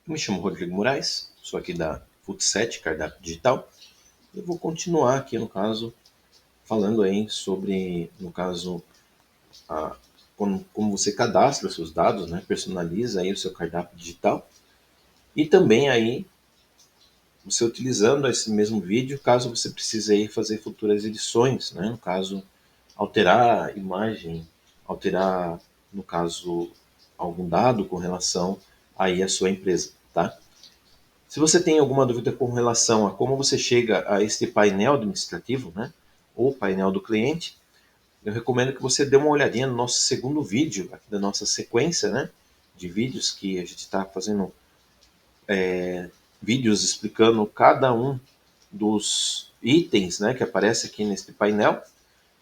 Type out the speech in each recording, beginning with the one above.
Me chamo Rodrigo Moraes, sou aqui da Food7 Cardápio Digital. Eu vou continuar aqui, no caso, falando aí sobre, no caso, a, como você cadastra os seus dados, né? Personaliza aí o seu cardápio digital. E também aí, você utilizando esse mesmo vídeo, caso você precise aí fazer futuras edições, né? No caso, alterar a imagem, alterar, no caso, algum dado com relação aí à sua empresa, tá? Se você tem alguma dúvida com relação a como você chega a este painel administrativo, né, ou painel do cliente, eu recomendo que você dê uma olhadinha no nosso segundo vídeo, aqui da nossa sequência, né, de vídeos que a gente está fazendo, vídeos explicando cada um dos itens, né, que aparece aqui neste painel.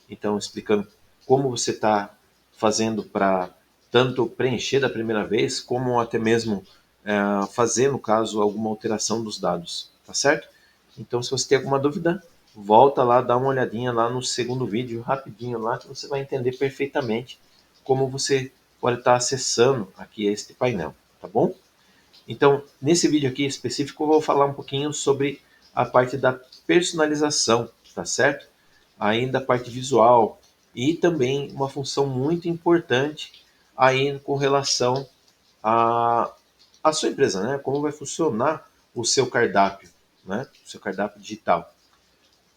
Então, explicando como você está fazendo para tanto preencher da primeira vez, como até mesmo fazer, no caso, alguma alteração dos dados, tá certo? Então, se você tem alguma dúvida, volta lá, dá uma olhadinha lá no segundo vídeo, rapidinho lá, que você vai entender perfeitamente como você pode estar acessando aqui este painel, tá bom? Então, nesse vídeo aqui específico, eu vou falar um pouquinho sobre a parte da personalização, tá certo? Ainda a parte visual e também uma função muito importante aí com relação à, à sua empresa, né? Como vai funcionar o seu cardápio, né? O seu cardápio digital.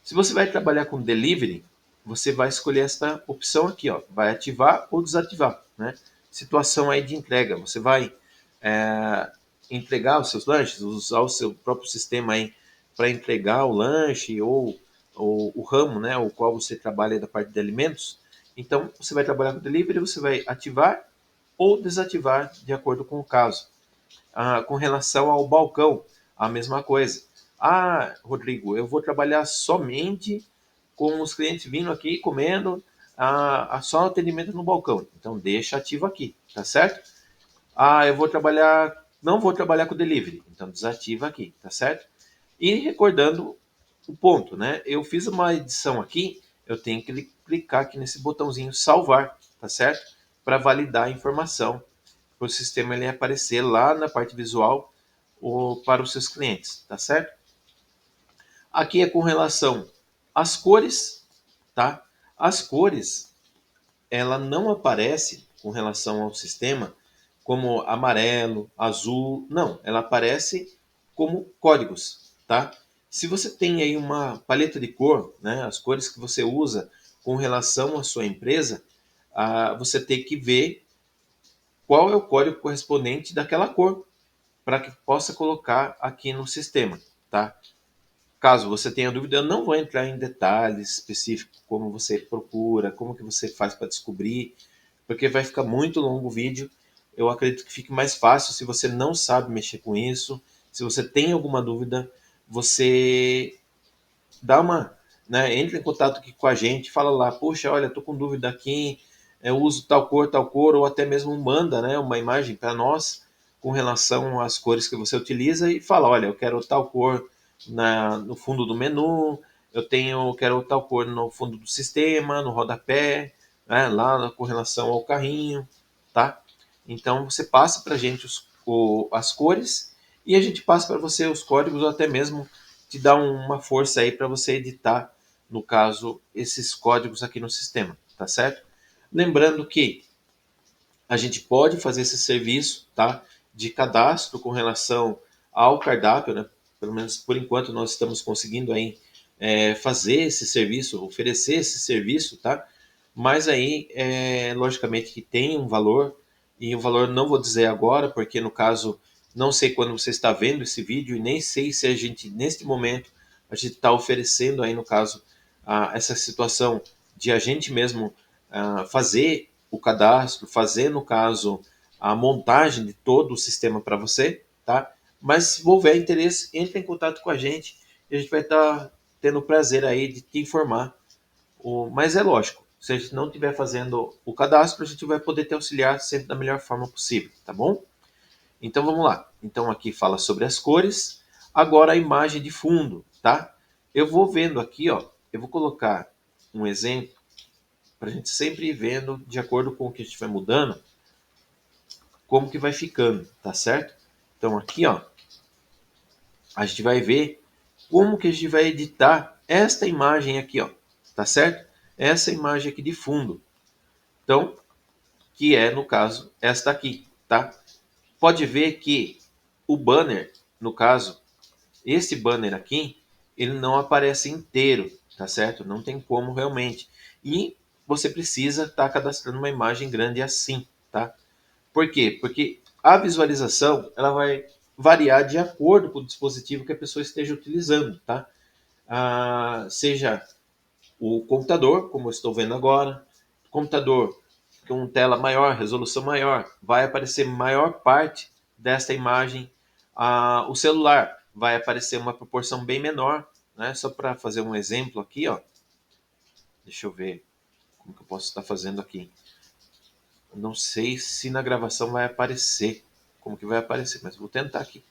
Se você vai trabalhar com delivery, você vai escolher esta opção aqui, ó, vai ativar ou desativar, né? Situação aí de entrega, você vai é, entregar os seus lanches, usar o seu próprio sistema aí para entregar o lanche ou o ramo, né, o qual você trabalha da parte de alimentos. Então, você vai trabalhar com delivery, você vai ativar ou desativar de acordo com o caso. Com relação ao balcão, a mesma coisa. Ah, Rodrigo, eu vou trabalhar somente com os clientes vindo aqui comendo só atendimento no balcão. Então deixa ativo aqui, tá certo? Ah, eu vou trabalhar, não vou trabalhar com delivery. Então desativa aqui, tá certo? E recordando o ponto, né? Eu fiz uma edição aqui, eu tenho que clicar aqui nesse botãozinho salvar, tá certo? Para validar a informação, para o sistema ele aparecer lá na parte visual para os seus clientes, tá certo? Aqui é com relação às cores, tá? As cores, ela não aparece com relação ao sistema como amarelo, azul, não, ela aparece como códigos, tá? Se você tem aí uma paleta de cor, né, as cores que você usa com relação à sua empresa, você tem que ver qual é o código correspondente daquela cor para que possa colocar aqui no sistema, tá? Caso você tenha dúvida, eu não vou entrar em detalhes específicos, como você procura, como que você faz para descobrir, porque vai ficar muito longo o vídeo. Eu acredito que fique mais fácil se você não sabe mexer com isso. Se você tem alguma dúvida, você dá uma, né, entra em contato aqui com a gente, fala lá, poxa, olha, estou com dúvida aqui, eu uso tal cor, ou até mesmo manda, né, uma imagem para nós com relação às cores que você utiliza e fala, olha, eu quero tal cor no fundo do menu, quero tal cor no fundo do sistema, no rodapé, né, lá com relação ao carrinho, tá? Então você passa para a gente as cores e a gente passa para você os códigos ou até mesmo te dá uma força aí para você editar, no caso, esses códigos aqui no sistema, tá certo? Lembrando que a gente pode fazer esse serviço, tá, de cadastro com relação ao cardápio, né? Pelo menos por enquanto nós estamos conseguindo aí fazer esse serviço, oferecer esse serviço, tá? Mas aí, logicamente que tem um valor, e o valor não vou dizer agora, porque no caso, não sei quando você está vendo esse vídeo, e nem sei se a gente, neste momento, a gente está oferecendo aí, no caso, essa situação de a gente mesmo fazer o cadastro, fazer, no caso, a montagem de todo o sistema para você, tá? Mas se houver interesse, entre em contato com a gente e a gente vai estar tendo o prazer aí de te informar. Mas é lógico, se a gente não estiver fazendo o cadastro, a gente vai poder te auxiliar sempre da melhor forma possível, tá bom? Então vamos lá. Então aqui fala sobre as cores. Agora a imagem de fundo, tá? Eu vou vendo aqui, ó. Eu vou colocar um exemplo para a gente sempre ir vendo de acordo com o que a gente vai mudando, como que vai ficando, tá certo? Então aqui, ó, a gente vai ver como que a gente vai editar esta imagem aqui, ó, tá certo? Essa imagem aqui de fundo. Então, que é, no caso, esta aqui, tá? Pode ver que o banner, no caso, esse banner aqui, ele não aparece inteiro, tá certo? Não tem como realmente. E você precisa estar cadastrando uma imagem grande assim, tá? Por quê? Porque a visualização, ela vai variar de acordo com o dispositivo que a pessoa esteja utilizando, tá? Seja o computador, como eu estou vendo agora, computador com tela maior, resolução maior, vai aparecer maior parte desta imagem. O celular vai aparecer uma proporção bem menor, né? Só para fazer um exemplo aqui, ó. Deixa eu ver como que eu posso estar fazendo aqui. Não sei se na gravação vai aparecer, como que vai aparecer, mas vou tentar aqui.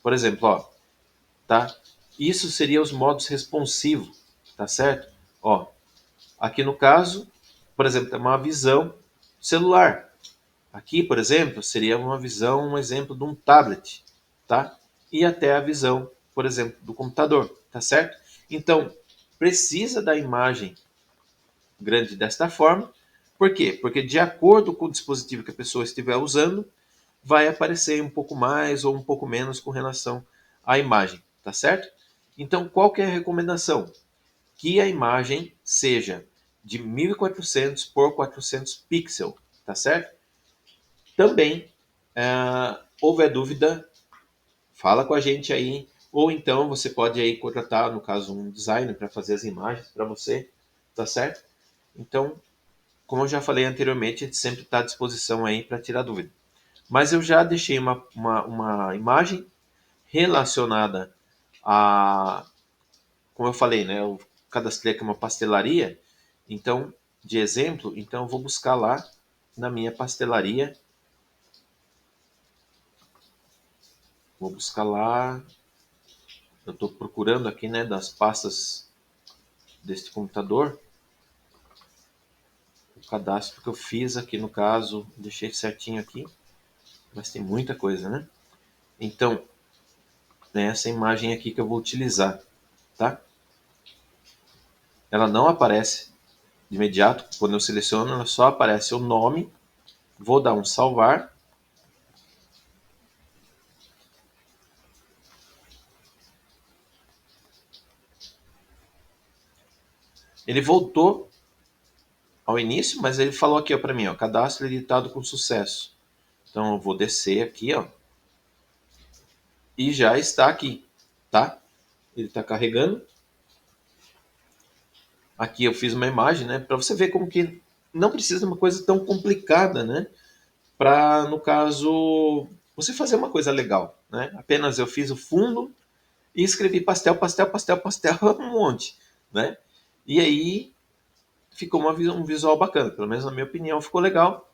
Por exemplo, ó, tá? Isso seria os modos responsivo, tá certo? Ó, aqui no caso, por exemplo, tem uma visão celular. Aqui, por exemplo, seria uma visão, um exemplo de um tablet, tá? E até a visão, por exemplo, do computador, tá certo? Então, precisa da imagem grande desta forma. Por quê? Porque de acordo com o dispositivo que a pessoa estiver usando, vai aparecer um pouco mais ou um pouco menos com relação à imagem, tá certo? Então, qual que é a recomendação? Que a imagem seja de 1400 por 400 pixels, tá certo? Também, houver dúvida, fala com a gente aí, ou então você pode aí contratar, no caso, um designer para fazer as imagens para você, tá certo? Então, como eu já falei anteriormente, a gente sempre está à disposição aí para tirar dúvida. Mas eu já deixei uma imagem relacionada a, como eu falei, né? Eu cadastrei aqui uma pastelaria, então, de exemplo, então eu vou buscar lá na minha pastelaria. Vou buscar lá. Eu estou procurando aqui, né, das pastas deste computador. O cadastro que eu fiz aqui, no caso, deixei certinho aqui. Mas tem muita coisa, né? Então, é essa imagem aqui que eu vou utilizar, tá? Ela não aparece de imediato. Quando eu seleciono, ela só aparece o nome. Vou dar um salvar. Ele voltou ao início, mas ele falou aqui para mim, ó, cadastro editado com sucesso. Então eu vou descer aqui, ó, e já está aqui, tá? Ele está carregando. Aqui eu fiz uma imagem, né, para você ver como que não precisa de uma coisa tão complicada, né, para no caso você fazer uma coisa legal, né? Apenas eu fiz o fundo e escrevi pastel, pastel, pastel, pastel, um monte, né? E aí ficou um visual bacana, pelo menos na minha opinião ficou legal.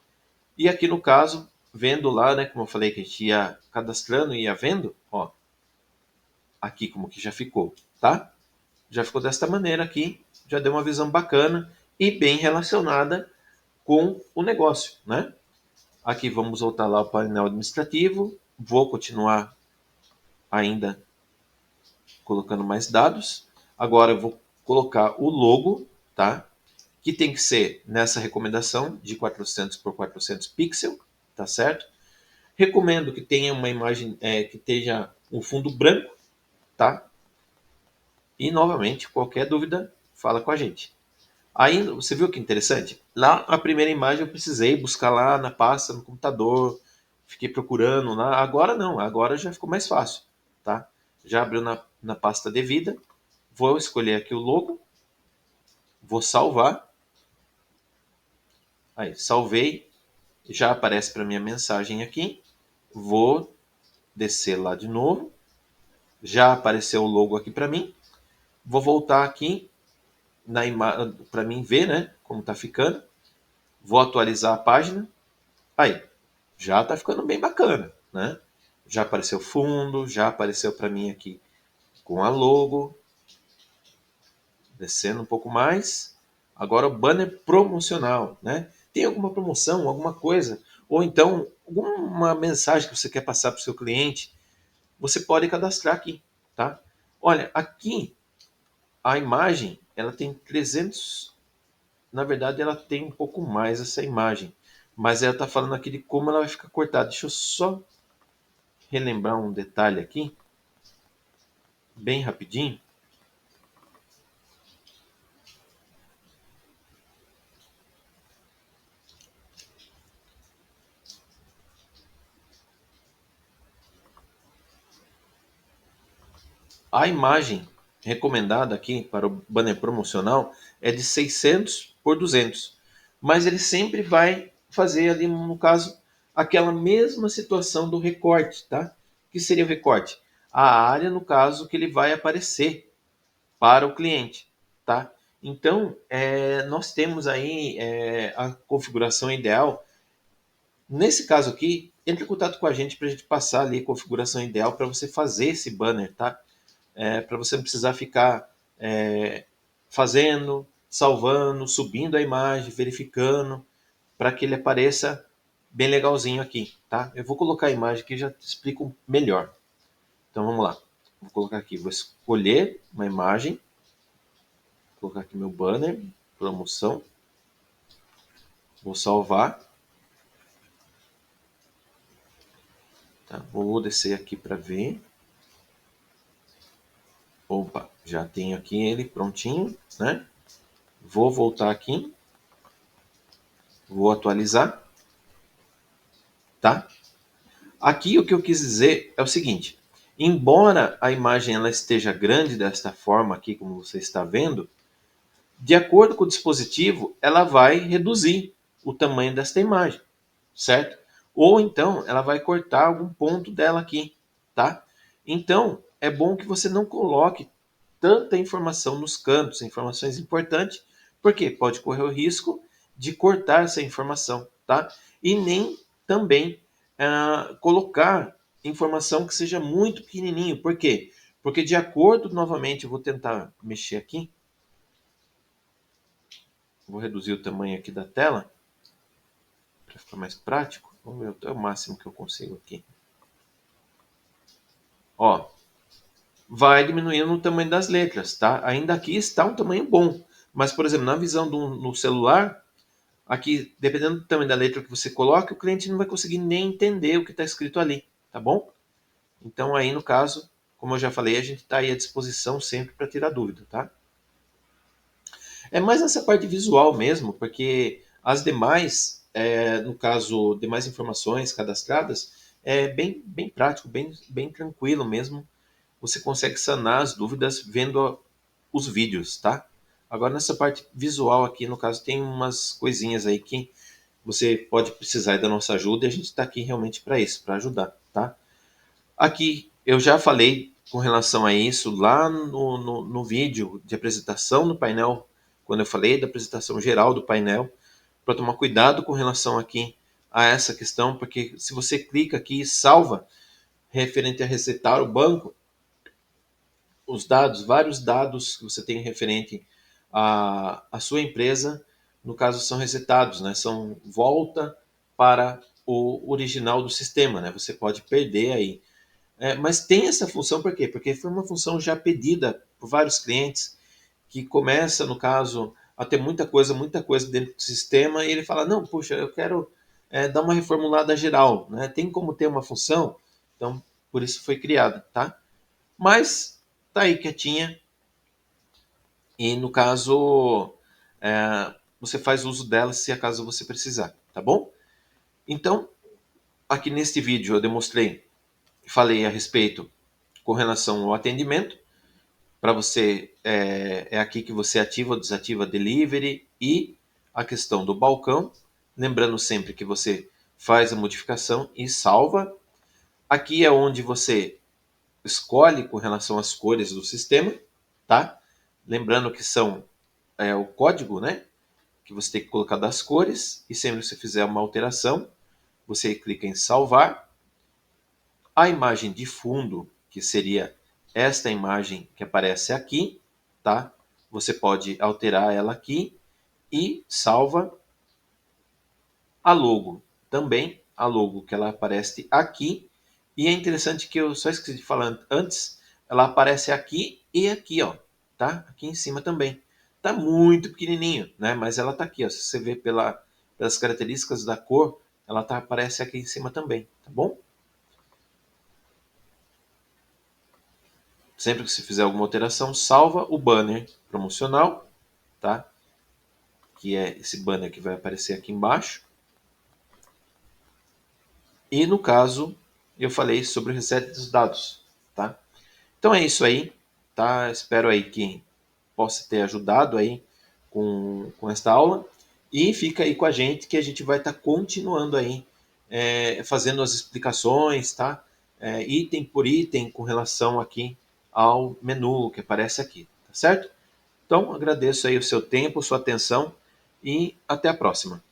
E aqui no caso, vendo lá, né, como eu falei que a gente ia cadastrando e ia vendo, ó, aqui como que já ficou, tá? Já ficou desta maneira aqui, já deu uma visão bacana e bem relacionada com o negócio, né? Aqui vamos voltar lá ao painel administrativo, vou continuar ainda colocando mais dados. Agora eu vou colocar o logo, tá? Que tem que ser nessa recomendação de 400 por 400 pixels, tá certo? Recomendo que tenha uma imagem que tenha um fundo branco, tá? E novamente, qualquer dúvida, fala com a gente. Aí, você viu que interessante? Lá, a primeira imagem eu precisei buscar lá na pasta, no computador, fiquei procurando lá. Agora não, agora já ficou mais fácil, tá? Já abriu na pasta devida, vou escolher aqui o logo, vou salvar. Aí, salvei, já aparece para minha mensagem aqui. Vou descer lá de novo, já apareceu o logo aqui para mim. Vou voltar aqui para mim ver, né, como está ficando. Vou atualizar a página. Aí, já está ficando bem bacana, né? Já apareceu fundo, já apareceu para mim aqui com a logo. Descendo um pouco mais. Agora o banner promocional, né? Tem alguma promoção, alguma coisa? Ou então alguma mensagem que você quer passar para o seu cliente, você pode cadastrar aqui, tá? Olha, aqui a imagem, ela tem 300, na verdade ela tem um pouco mais essa imagem, mas ela está falando aqui de como ela vai ficar cortada. Deixa eu só relembrar um detalhe aqui, bem rapidinho. A imagem recomendada aqui para o banner promocional é de 600 por 200, mas ele sempre vai fazer ali, no caso, aquela mesma situação do recorte, tá? O que seria o recorte? A área, no caso, que ele vai aparecer para o cliente, tá? Então, nós temos aí a configuração ideal. Nesse caso aqui, entre em contato com a gente para a gente passar ali a configuração ideal para você fazer esse banner, tá? Para você não precisar ficar fazendo, salvando, subindo a imagem, verificando, para que ele apareça bem legalzinho aqui, tá? Eu vou colocar a imagem aqui e já te explico melhor. Então vamos lá. Vou colocar aqui, vou escolher uma imagem, vou colocar aqui meu banner, promoção, vou salvar, tá? Vou descer aqui para ver. Opa, já tenho aqui ele prontinho, né? Vou voltar aqui, vou atualizar, tá? Aqui o que eu quis dizer é o seguinte: embora a imagem ela esteja grande desta forma aqui, como você está vendo, de acordo com o dispositivo, ela vai reduzir o tamanho desta imagem, certo? Ou então ela vai cortar algum ponto dela aqui, tá? Então é bom que você não coloque tanta informação nos cantos, informações importantes, porque pode correr o risco de cortar essa informação, tá? E nem também colocar informação que seja muito pequenininho. Por quê? Porque de acordo, novamente, eu vou tentar mexer aqui, vou reduzir o tamanho aqui da tela para ficar mais prático. Vamos ver até o máximo que eu consigo aqui. Ó, vai diminuindo o tamanho das letras, tá? Ainda aqui está um tamanho bom, mas por exemplo, na visão no celular, aqui, dependendo do tamanho da letra que você coloca, o cliente não vai conseguir nem entender o que está escrito ali, tá bom? Então aí no caso, como eu já falei, a gente está aí à disposição sempre para tirar dúvida, tá? É mais essa parte visual mesmo, porque as demais, no caso, demais informações cadastradas, é bem prático, bem tranquilo mesmo. Você consegue sanar as dúvidas vendo os vídeos, tá? Agora nessa parte visual aqui, no caso, tem umas coisinhas aí que você pode precisar da nossa ajuda e a gente está aqui realmente para isso, para ajudar, tá? Aqui eu já falei com relação a isso lá no vídeo de apresentação do painel, quando eu falei da apresentação geral do painel, para tomar cuidado com relação aqui a essa questão, porque se você clica aqui e salva referente a resetar o banco, os dados, vários dados que você tem referente à sua empresa, no caso são resetados, né? São volta para o original do sistema, né? Você pode perder aí. Mas tem essa função por quê? Porque foi uma função já pedida por vários clientes que começa, no caso, a ter muita coisa dentro do sistema e ele fala, não, puxa, eu quero dar uma reformulada geral, né? Tem como ter uma função? Então, por isso foi criada, tá? Mas tá aí quietinha e no caso você faz uso dela se acaso você precisar, tá bom? Então, aqui neste vídeo eu demonstrei, falei a respeito com relação ao atendimento. Para você, é aqui que você ativa ou desativa delivery e a questão do balcão. Lembrando sempre que você faz a modificação e salva. Aqui é onde você escolhe com relação às cores do sistema, tá? Lembrando que são o código, né? Que você tem que colocar das cores e sempre que você fizer uma alteração, você clica em salvar. A imagem de fundo, que seria esta imagem que aparece aqui, tá? Você pode alterar ela aqui e salva a logo também. a logo que ela aparece aqui. E é interessante que eu só esqueci de falar antes, ela aparece aqui e aqui, ó, tá? Aqui em cima também. Tá muito pequenininho, né? Mas ela tá aqui, ó. Se você vê pelas características da cor, ela aparece aqui em cima também, tá bom? Sempre que você fizer alguma alteração, salva o banner promocional, tá? Que é esse banner que vai aparecer aqui embaixo. E no caso, eu falei sobre o reset dos dados, tá? Então é isso aí, tá? Espero aí que possa ter ajudado aí com esta aula. E fica aí com a gente que a gente vai estar continuando aí fazendo as explicações, tá? Item por item com relação aqui ao menu que aparece aqui, tá certo? Então agradeço aí o seu tempo, sua atenção e até a próxima.